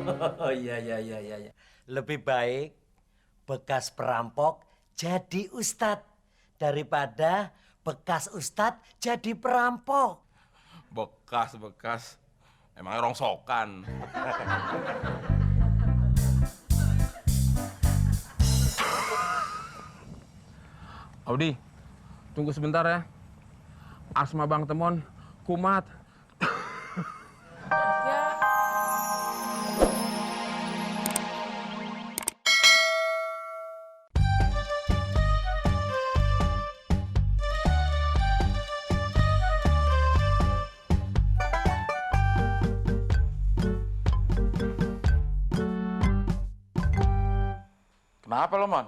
Oh iya, iya, iya, iya, iya. Lebih baik bekas perampok jadi ustadz daripada bekas ustadz jadi perampok. Bekas. Emangnya rongsokan. Audi, tunggu sebentar ya. Asma Bang Temon, kumat. Kenapa lo, Mon?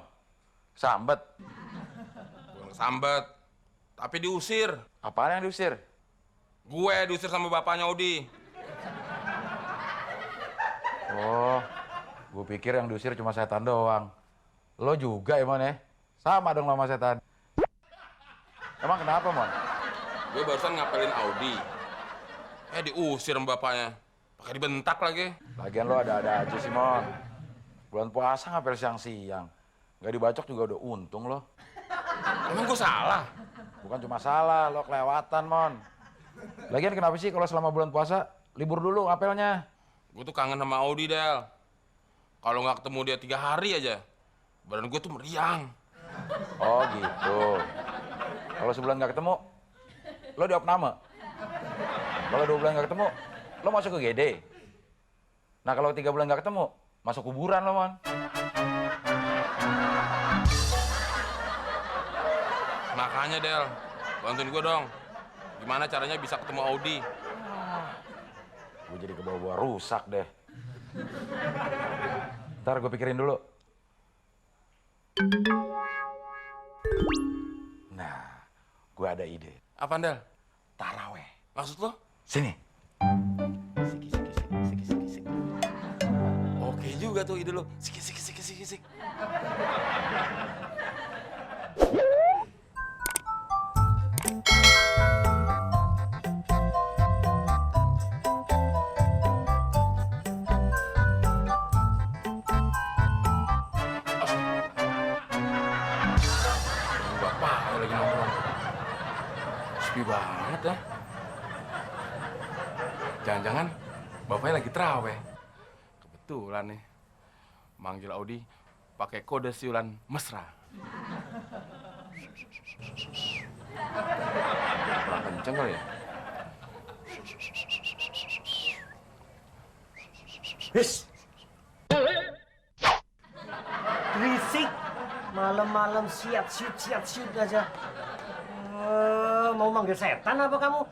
Sambet. Bukan sambet, tapi diusir. Apaan yang diusir? Gue diusir sama bapaknya Audi. Oh, gue pikir yang diusir cuma setan doang. Lo juga ya, Mon ya? Sama dong sama setan. Emang kenapa, Mon? Gue barusan ngapelin Audi. Diusir sama bapaknya. Pakai dibentak lagi. Lagian lo ada-ada aja sih, Mon. Bulan puasa ngapel siang-siang. Nggak dibacok juga udah untung lo. Emang gue salah? Bukan cuma salah, lo kelewatan, Mon. Lagian kenapa sih kalau selama bulan puasa libur dulu ngapelnya? Gue tuh kangen sama Audi, Del. Kalau nggak ketemu dia 3 hari aja, badan gue tuh meriang. Oh gitu. Kalau sebulan nggak ketemu, lo diopname. Kalau 2 bulan nggak ketemu, lo masuk ke GD. Nah kalau 3 bulan nggak ketemu, masuk kuburan lo, Mon. Makanya, Del, bantuin gue dong. Gimana caranya bisa ketemu Audi? Gue jadi kebawa-bawa rusak deh. Ntar gue pikirin dulu. Nah, gue ada ide. Apaan, Del? Taraweh. Maksud lo? Sini. Oke juga tuh ide lo. Sik. Bapak lagi nongkrong. Sepi banget ya. Jangan-jangan bapaknya lagi terawih. Kebetulan nih. Manggil Audi pakai kode siulan mesra. Kurang kenceng kali ya? His. Berisik. Malam-malam siap siut aja. Mau manggil setan apa kamu?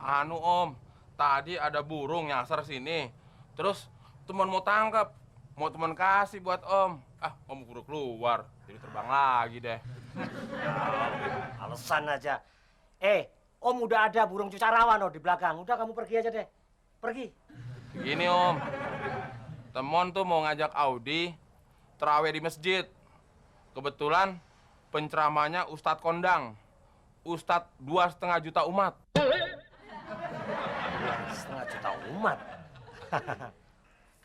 Anu Om, tadi ada burung nyasar sini. Terus teman mau tangkap, mau teman kasih buat Om. Om buru keluar, jadi terbang lagi deh. Alasan aja. Om udah ada burung cucarawan di belakang. Udah kamu pergi aja deh. Pergi. Gini Om, Temon tuh mau ngajak Audi terawih di masjid. Kebetulan penceramanya Ustadz Kondang. Ustadz 2,5 juta umat. 2,5 juta umat.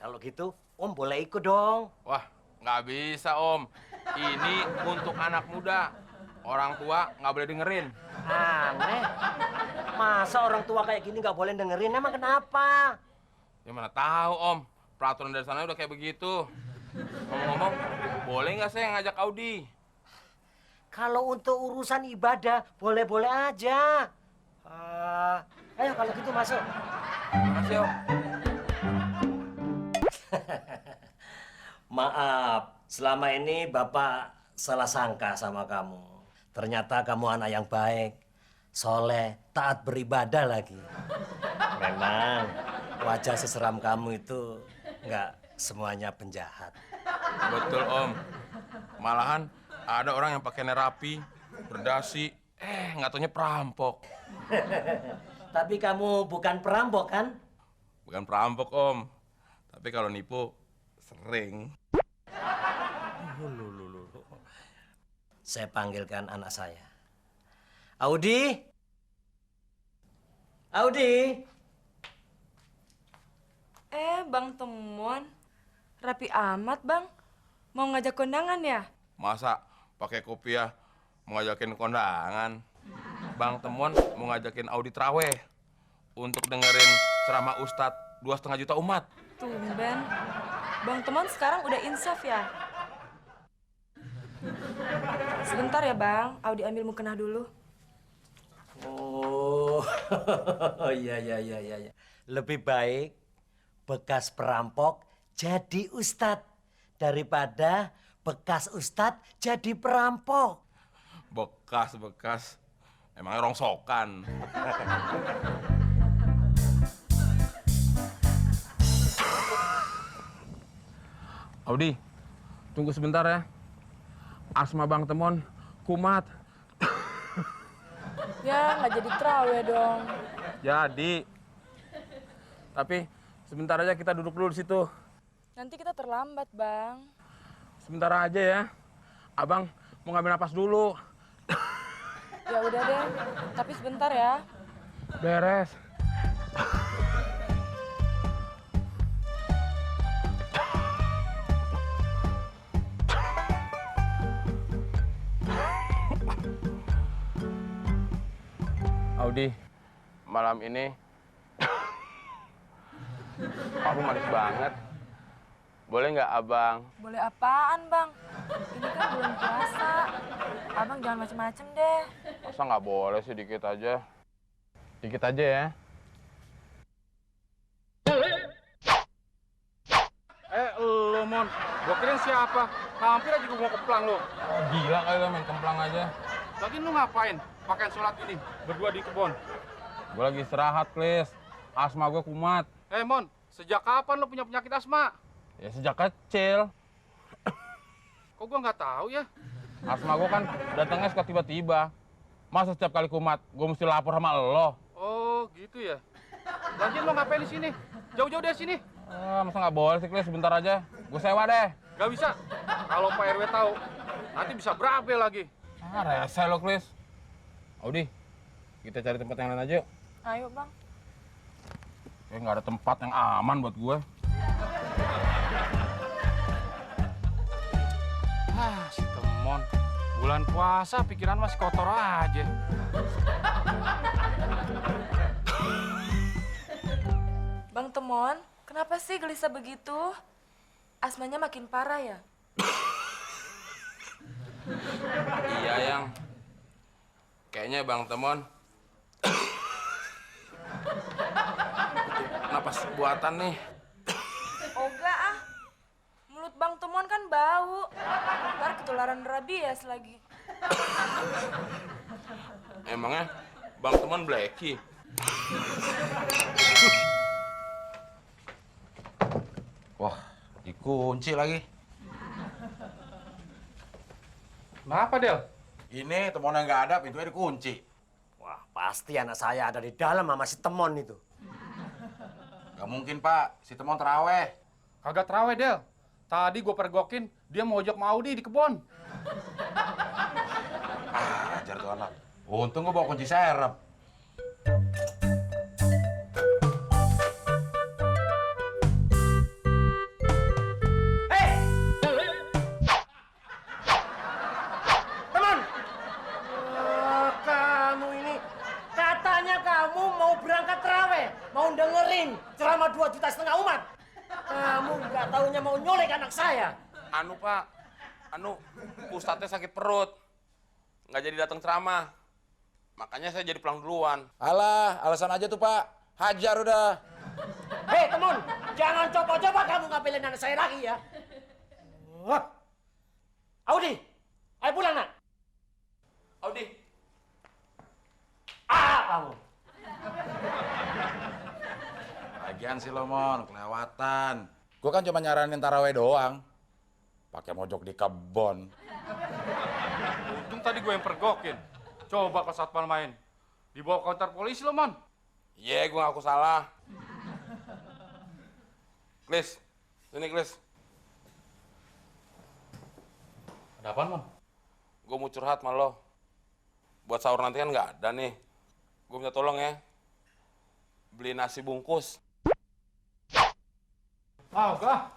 Kalau gitu, Om boleh ikut dong. Wah, nggak bisa Om. Ini untuk anak muda. Orang tua nggak boleh dengerin. Aneh. Masa orang tua kayak gini nggak boleh dengerin? Emang kenapa? Ya mana tahu Om. Peraturan dari sana udah kayak begitu. Ngomong-ngomong, boleh nggak saya ngajak Audi? Kalau untuk urusan ibadah, boleh-boleh aja. Ayo kalau gitu masuk. Makasih Om. Maaf, selama ini Bapak salah sangka sama kamu. Ternyata kamu anak yang baik, soleh, taat beribadah lagi. Memang wajah seseram kamu itu nggak semuanya penjahat. Betul Om. Malahan ada orang yang pakai nerapi, berdasi, nggak taunya perampok. Tapi kamu bukan perampok kan? Bukan perampok Om. Tapi kalau nipu sering. Saya panggilkan anak saya. Audi? Audi? Bang Temon, rapi amat bang. Mau ngajak kondangan ya? Masa pakai kopiah mau ngajakin kondangan? Bang Temon mau ngajakin Audi traweh untuk dengerin ceramah Ustadz 2,5 juta umat. Tumben. Bang Temon sekarang udah insaf ya? Sebentar ya bang, Audi ambil mukena dulu. Oh, iya, iya, iya, iya, iya. Lebih baik bekas perampok jadi ustadz daripada bekas ustadz jadi perampok. Bekas. Emangnya rongsokan. Audi, tunggu sebentar ya. Asma Bang Temon kumat. Ya nggak jadi traweh dong. Jadi. Tapi sebentar aja kita duduk dulu di situ. Nanti kita terlambat bang. Sebentar aja ya. Abang mau ngambil napas dulu. Ya udah deh, tapi sebentar ya. Beres. Audi, malam ini aku manis banget. Boleh nggak abang? Boleh apaan bang? Ini kan bulan puasa. Abang jangan macem-macem deh. Masa nggak boleh sih, dikit aja. Dikit aja ya. Lo Mon, gua kirain siapa? Hampir aja gua mau keplang lo. Gila kali lo main kemplang aja. Lagi lu ngapain? Pakaian sholat ini, berdua di kebun. Gue lagi istirahat, Klis. Asma gue kumat. Mon, sejak kapan lo punya penyakit asma? Ya sejak kecil. Kok gua nggak tahu ya? Asma gue kan datangnya suka tiba-tiba. Masa setiap kali kumat, gue mesti lapor sama lo. Oh, gitu ya. Lagian lo ngapain di sini? Jauh-jauh dari sini. Masa nggak boleh sih, Klis? Sebentar aja. Gue sewa deh. Gak bisa. Kalau Pak RW tahu, nanti bisa berabe lagi. Rese lo, Klis. Audi, kita cari tempat yang lain aja yuk. Ayo bang. Kayak nggak ada tempat yang aman buat gue. Si Temon. Bulan puasa pikiran masih kotor aja. Bang Temon, kenapa sih gelisah begitu? Asmanya makin parah ya? Iya, Yang. Kayaknya Bang Temon napas buatan nih. Oga ah. Mulut Bang Temon kan bau. Ntar ketularan rabies lagi. Emangnya Bang Temon Blacky? Wah, dikunci lagi. Kenapa, Del? Ini temennya nggak ada, pintunya dikunci. Wah, pasti anak saya ada di dalam sama si Temon itu. Gak mungkin, Pak. Si Temon teraweh. Kagak terawih, Del. Tadi gua pergokin, dia mau ojok Maudi di kebun. Ajar tuh anak. Untung gua bawa kunci serep. Temon! Kamu ini, katanya kamu mau berangkat terawih, mau dengerin ceramah 2,5 juta umat. Kamu nggak taunya mau nyolek anak saya. Anu, Pak. Ustadznya sakit perut. Nggak jadi datang ceramah. Makanya saya jadi pulang duluan. Alah, alasan aja tuh, Pak. Hajar udah. Hei, Temon, jangan coba-coba kamu ngapelin anak saya lagi ya. Wah. Audi, ayo pulang, nak. Audi. Kamu. Lagian sih lo, Mon, kelewatan. Gua kan cuma nyaranin taraweh doang. Pakai mojok di kebon. Untung tadi gue yang pergokin. Coba ke satpam main. Dibawa ke kantor polisi lo, Mon. Iya, gue ngaku salah. Klis, sini Klis. Ada apaan, Mon? Gue mau curhat sama lo. Buat sahur nanti kan nggak ada nih. Gue minta tolong ya. Beli nasi bungkus. Ah, enggak.